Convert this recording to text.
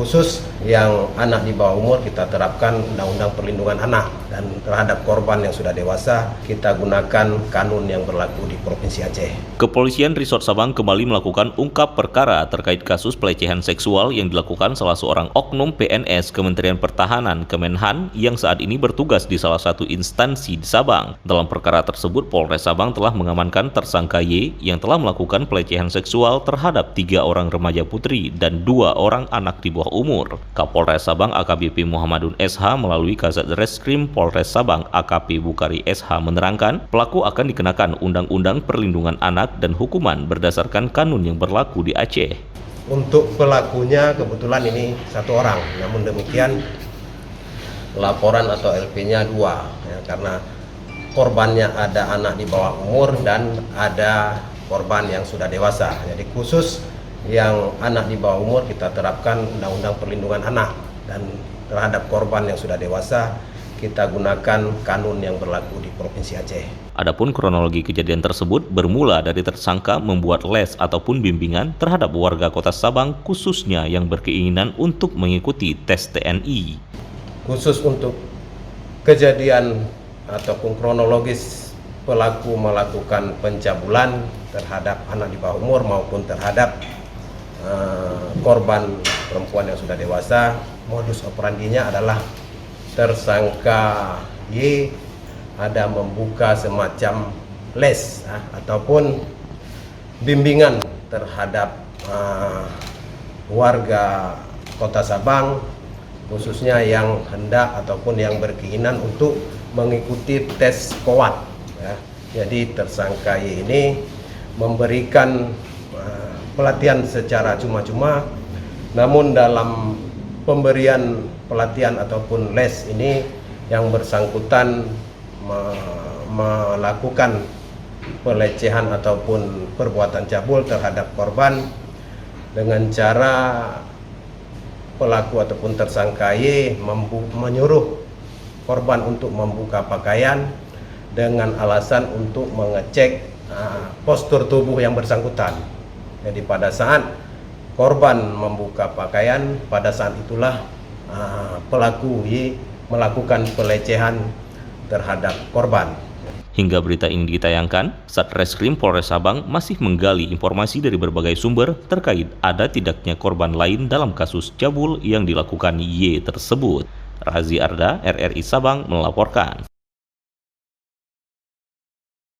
Khusus yang anak di bawah umur kita terapkan Undang-Undang Perlindungan Anak, dan terhadap korban yang sudah dewasa kita gunakan kanun yang berlaku di Provinsi Aceh. Kepolisian Resort Sabang kembali melakukan ungkap perkara terkait kasus pelecehan seksual yang dilakukan salah seorang oknum PNS Kementerian Pertahanan Kemenhan yang saat ini bertugas di salah satu instansi di Sabang. Dalam perkara tersebut, Polres Sabang telah mengamankan tersangka Y yang telah melakukan pelecehan seksual terhadap 3 orang remaja putri dan 2 orang anak di bawah umur. Kapolres Sabang AKBP Muhammadun SH melalui Kasat Reskrim Polres Sabang AKP Bukari SH menerangkan pelaku akan dikenakan Undang-Undang Perlindungan Anak dan hukuman berdasarkan kanun yang berlaku di Aceh. Untuk pelakunya kebetulan ini 1 orang, namun demikian laporan atau LP-nya 2 ya, karena korbannya ada anak di bawah umur dan ada korban yang sudah dewasa. Jadi khusus yang anak di bawah umur kita terapkan Undang-Undang Perlindungan Anak, dan terhadap korban yang sudah dewasa kita gunakan kanun yang berlaku di Provinsi Aceh. Adapun kronologi kejadian tersebut bermula dari tersangka membuat les ataupun bimbingan terhadap warga Kota Sabang khususnya yang berkeinginan untuk mengikuti tes TNI. Khusus untuk kejadian ataupun kronologis pelaku melakukan pencabulan terhadap anak di bawah umur maupun terhadap korban perempuan yang sudah dewasa, modus operandinya adalah tersangka Y ada membuka semacam les ataupun bimbingan terhadap warga Kota Sabang khususnya yang hendak ataupun yang berkeinginan untuk mengikuti tes KOAT ya. Jadi tersangka Y ini memberikan pelatihan secara cuma-cuma, namun dalam pemberian pelatihan ataupun les ini yang bersangkutan melakukan pelecehan ataupun perbuatan cabul terhadap korban dengan cara pelaku ataupun tersangka Y menyuruh korban untuk membuka pakaian dengan alasan untuk mengecek postur tubuh yang bersangkutan. Jadi pada saat korban membuka pakaian, pada saat itulah pelaku Y melakukan pelecehan terhadap korban. Hingga berita ini ditayangkan, Satreskrim Polres Sabang masih menggali informasi dari berbagai sumber terkait ada tidaknya korban lain dalam kasus cabul yang dilakukan Y tersebut. Razi Arda, RRI Sabang melaporkan.